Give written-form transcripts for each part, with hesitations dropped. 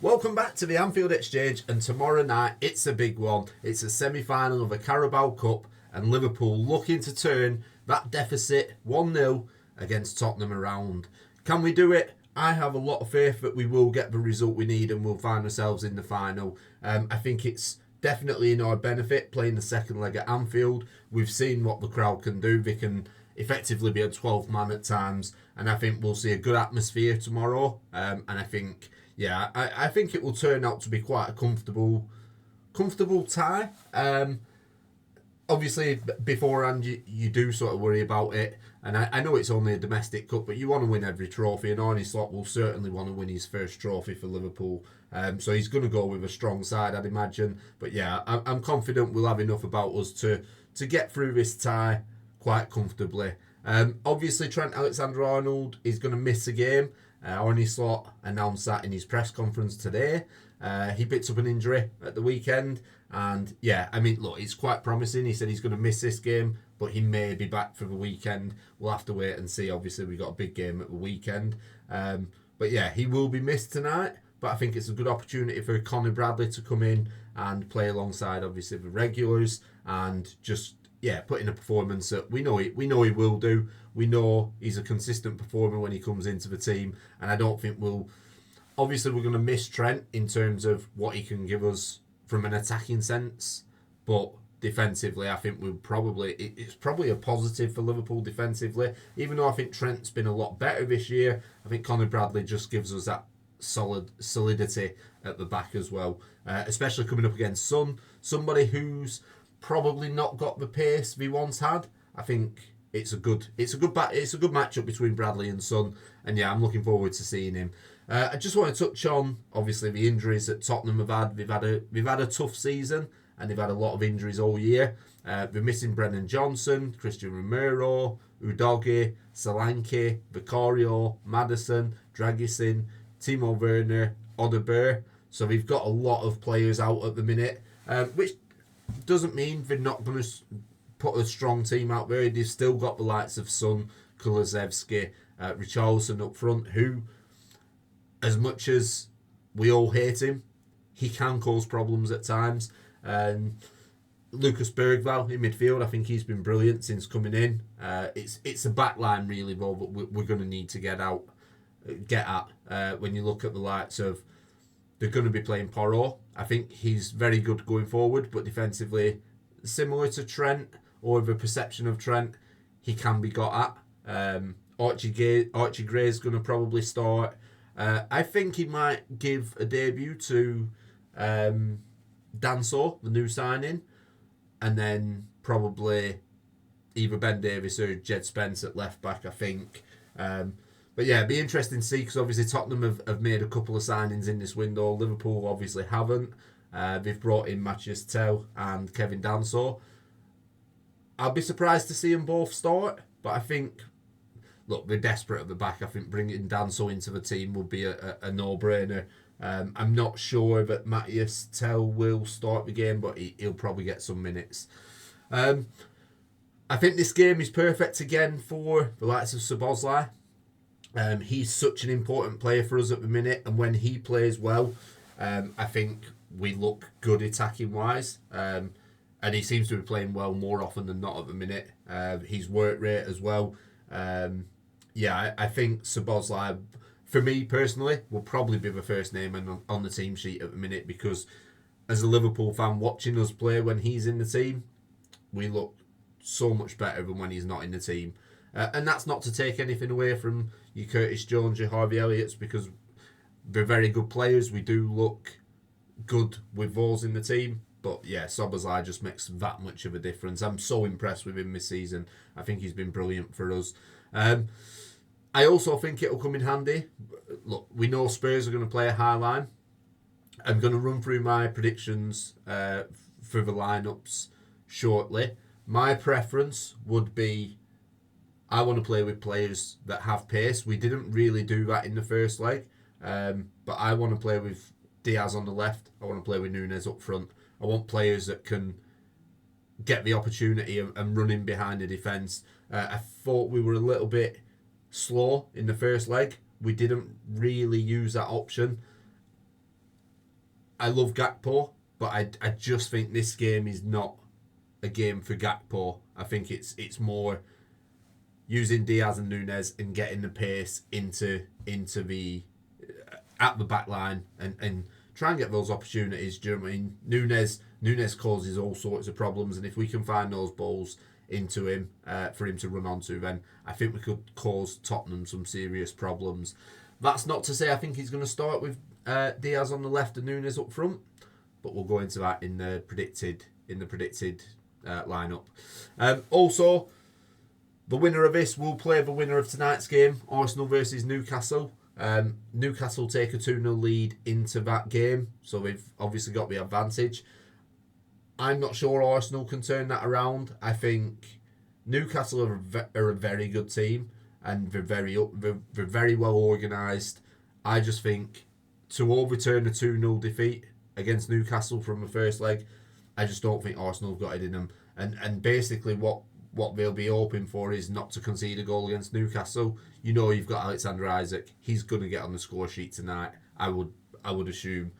Welcome back to the Anfield Exchange, and tomorrow night it's a big one. It's a semi-final of the Caraboa Cup, and Liverpool looking to turn that deficit 1-0 against Tottenham around. Can we do it? I have a lot of faith that we will get the result we need and we'll find ourselves in the final. I think it's definitely in our benefit playing the second leg at Anfield. We've seen what the crowd can do. They can effectively be a 12 man at times, and I think we'll see a good atmosphere tomorrow. And I think, I think it will turn out to be quite a comfortable tie. Obviously, beforehand, you do sort of worry about it. And I know it's only a domestic cup, but you want to win every trophy. And Arne Slot will certainly want to win his first trophy for Liverpool. So he's going to go with a strong side, I'd imagine. But yeah, I'm confident we'll have enough about us to get through this tie quite comfortably. Obviously, Trent Alexander-Arnold is going to miss a game. Arne Slot announced that in his press conference today. He picked up an injury at the weekend. And yeah, I mean, look, it's quite promising. He said he's going to miss this game, but he may be back for the weekend. We'll have to wait and see. Obviously, we've got a big game at the weekend. But yeah, he will be missed tonight. But I think it's a good opportunity for Conor Bradley to come in and play alongside, obviously, the regulars and just put in a performance that we know he will do. We know he's a consistent performer when he comes into the team, and I don't think we're going to miss Trent in terms of what he can give us from an attacking sense, but defensively, I think it's probably a positive for Liverpool defensively. Even though I think Trent's been a lot better this year, I think Conor Bradley just gives us that solidity at the back as well, especially coming up against somebody who's probably not got the pace we once had. I think it's a good matchup between Bradley and Son, and yeah, I'm looking forward to seeing him. I just want to touch on obviously the injuries that Tottenham have had. They've had a tough season and they've had a lot of injuries all year. They're missing Brennan Johnson, Christian Romero, Udogie, Solanke, Vicario, Maddison, Dragisin, Timo Werner, Odebeer. So we've got a lot of players out at the minute, which doesn't mean they're not going to put a strong team out there. They've still got the likes of Son, Kulusevski, Richarlison up front, who, as much as we all hate him, he can cause problems at times. And Lucas Bergvall in midfield, I think he's been brilliant since coming in. It's a back line really, though, but we're going to need to get at when you look at the likes of, they're going to be playing Porro. I think he's very good going forward, but defensively, similar to Trent, or the perception of Trent, he can be got at. Archie Gray's going to probably start. I think he might give a debut to Danso, the new signing, and then probably either Ben Davies or Jed Spence at left back, I think. But yeah, it'd be interesting to see, because obviously Tottenham have made a couple of signings in this window. Liverpool obviously haven't. They've brought in Matthias Tell and Kevin Danso. I'll be surprised to see them both start, but I think, look, they're desperate at the back. I think bringing Danso into the team would be a no-brainer. I'm not sure that Matthias Tell will start the game, but he'll probably get some minutes. I think this game is perfect again for the likes of Szoboszlai. He's such an important player for us at the minute, and when he plays well, I think we look good attacking wise. And he seems to be playing well more often than not at the minute. His work rate as well. I think Szoboszlai, for me personally, will probably be the first name on the team sheet at the minute, because as a Liverpool fan watching us play when he's in the team, we look so much better than when he's not in the team. And that's not to take anything away from your Curtis Jones, your Harvey Elliott's, because they're very good players. We do look good with those in the team. But yeah, Szoboszlai just makes that much of a difference. I'm so impressed with him this season. I think he's been brilliant for us. I also think it'll come in handy. Look, we know Spurs are going to play a high line. I'm going to run through my predictions for the lineups shortly. My preference would be, I want to play with players that have pace. We didn't really do that in the first leg. But I want to play with Diaz on the left. I want to play with Núñez up front. I want players that can get the opportunity and run in behind the defence. I thought we were a little bit slow in the first leg. We didn't really use that option. I love Gakpo, but I just think this game is not a game for Gakpo. I think it's more using Diaz and Nunes and getting the pace into the at the back line and try and get those opportunities. Do you know what I mean? Nunes causes all sorts of problems, and if we can find those balls into him for him to run onto, then I think we could cause Tottenham some serious problems. That's not to say I think he's going to start with Diaz on the left and Nunes up front, but we'll go into that in the predicted lineup. Also, the winner of this will play the winner of tonight's game, Arsenal versus Newcastle. Newcastle take a 2-0 lead into that game, so they've obviously got the advantage. I'm not sure Arsenal can turn that around. I think Newcastle are a very good team, and they're very well organised. I just think to overturn a 2-0 defeat against Newcastle from the first leg, I just don't think Arsenal have got it in them. And basically what they'll be hoping for is not to concede a goal against Newcastle. You know you've got Alexander Isaac. He's going to get on the score sheet tonight. I would assume.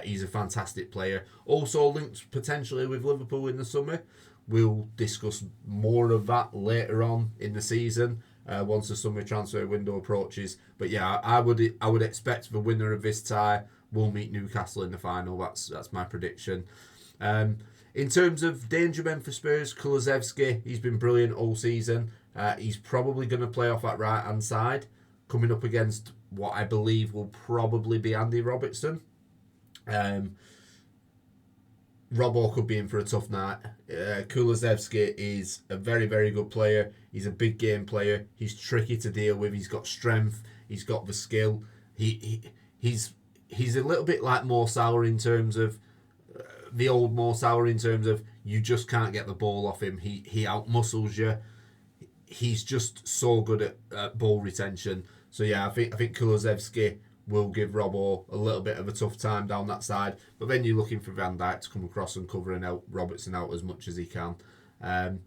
He's a fantastic player. Also linked potentially with Liverpool in the summer. We'll discuss more of that later on in the season once the summer transfer window approaches. But yeah, I would expect the winner of this tie will meet Newcastle in the final. That's my prediction. In terms of danger men for Spurs, Kulusevski, he's been brilliant all season. He's probably going to play off that right-hand side, coming up against what I believe will probably be Andy Robertson. Robbo could be in for a tough night. Kulusevski is a very, very good player. He's a big game player. He's tricky to deal with. He's got strength. He's got the skill. He's a little bit like Mo Salah in terms of the old Mo Salah in terms of you just can't get the ball off him. He outmuscles you. He's just so good at ball retention. So yeah, I think Kulusevski will give Robbo a little bit of a tough time down that side. But then you're looking for Van Dijk to come across and covering out Robertson out as much as he can. That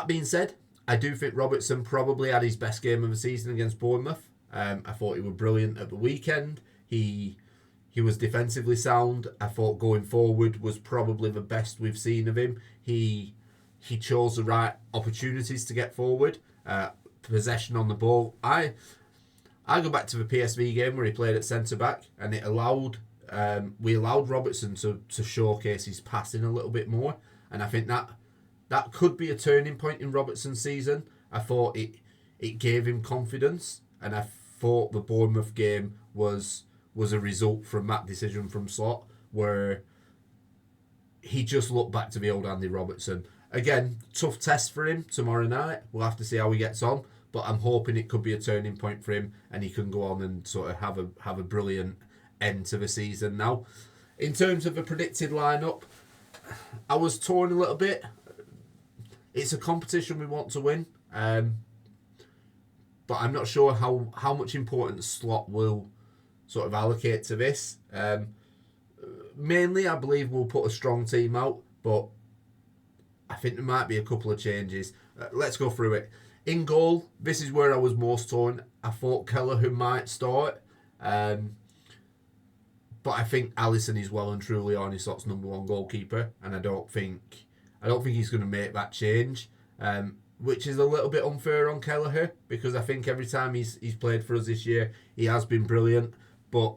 being said, I do think Robertson probably had his best game of the season against Bournemouth. I thought he was brilliant at the weekend. He was defensively sound. I thought going forward was probably the best we've seen of him. He chose the right opportunities to get forward. Possession on the ball. I go back to the PSV game where he played at centre back, and we allowed Robertson to showcase his passing a little bit more, and I think that could be a turning point in Robertson's season. I thought it gave him confidence, and I thought the Bournemouth game was a result from that decision from Slot, where he just looked back to the old Andy Robertson. Again, tough test for him tomorrow night. We'll have to see how he gets on. But I'm hoping it could be a turning point for him and he can go on and sort of have a brilliant end to the season now. In terms of the predicted lineup, I was torn a little bit. It's a competition we want to win. But I'm not sure how much importance Slot will sort of allocate to this. Mainly, I believe we'll put a strong team out, but I think there might be a couple of changes. Let's go through it. In goal, this is where I was most torn. I thought Kelleher might start, but I think Alisson is well and truly Arne Slot's number one goalkeeper, and I don't think he's going to make that change, which is a little bit unfair on Kelleher because I think every time he's played for us this year, he has been brilliant. But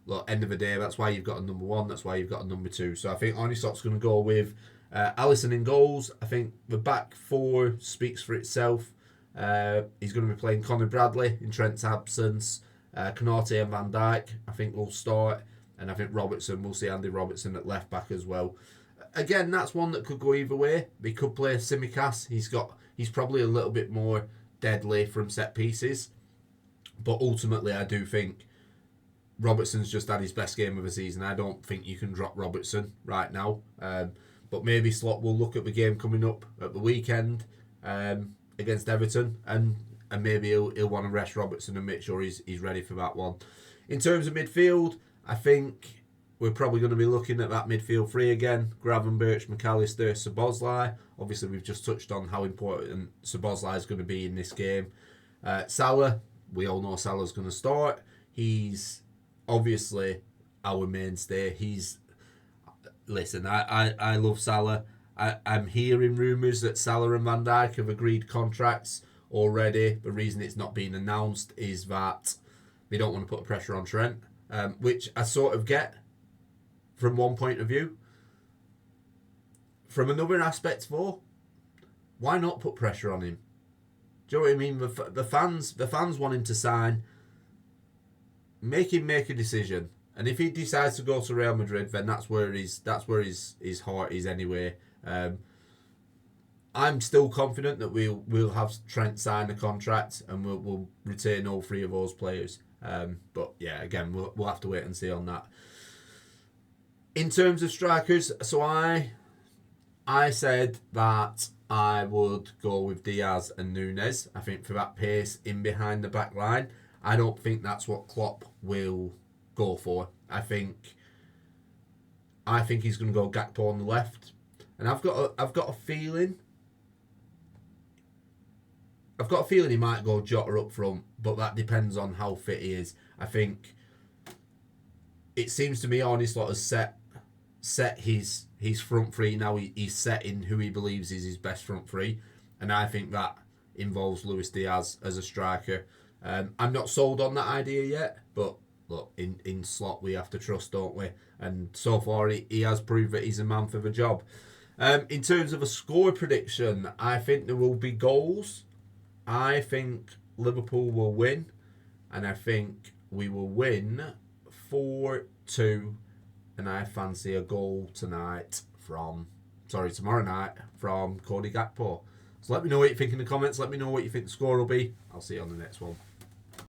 look, end of the day, that's why you've got a number one. That's why you've got a number two. So I think Arne Slot's going to go with Alisson in goals. I think the back four speaks for itself. He's going to be playing Conor Bradley in Trent's absence. Konate and Van Dijk, I think, will start. And I think Robertson, we'll see Andy Robertson at left back as well. Again, that's one that could go either way. They could play Tsimikas. He's probably a little bit more deadly from set pieces. But ultimately, I do think Robertson's just had his best game of the season. I don't think you can drop Robertson right now. But maybe Slot will look at the game coming up at the weekend against Everton, and maybe he'll want to rest Robertson and make sure he's ready for that one. In terms of midfield, I think we're probably going to be looking at that midfield three again. Gravenberch, McAllister, Szoboszlai. Obviously, we've just touched on how important Szoboszlai is going to be in this game. Salah, we all know Salah's going to start. He's obviously our mainstay. Listen, I love Salah. I'm hearing rumours that Salah and Van Dijk have agreed contracts already. The reason it's not been announced is that they don't want to put pressure on Trent, which I sort of get from one point of view. From another aspect, though, why not put pressure on him? Do you know what I mean? The fans want him to sign. Make him make a decision, and if he decides to go to Real Madrid, then that's where his heart is anyway. I'm still confident that we'll have Trent sign a contract, and we'll retain all three of those players. But yeah, again, we'll have to wait and see on that. In terms of strikers, so I said that I would go with Diaz and Núñez. I think for that pace in behind the back line, I don't think that's what Klopp will go for. I think he's going to go Gakpo on the left, and I've got a feeling. He might go Jota up front, but that depends on how fit he is. I think it seems to me Arne Slot has set his front three now. He's setting who he believes is his best front three, and I think that involves Luis Diaz as a striker. I'm not sold on that idea yet, but look, in Slot we have to trust, don't we? And so far he has proved that he's a man for the job. In terms of a score prediction, I think there will be goals. I think Liverpool will win, and I think we will win 4-2, and I fancy a goal tomorrow night from Cody Gakpo. So let me know what you think in the comments. Let me know what you think the score will be. I'll see you on the next one.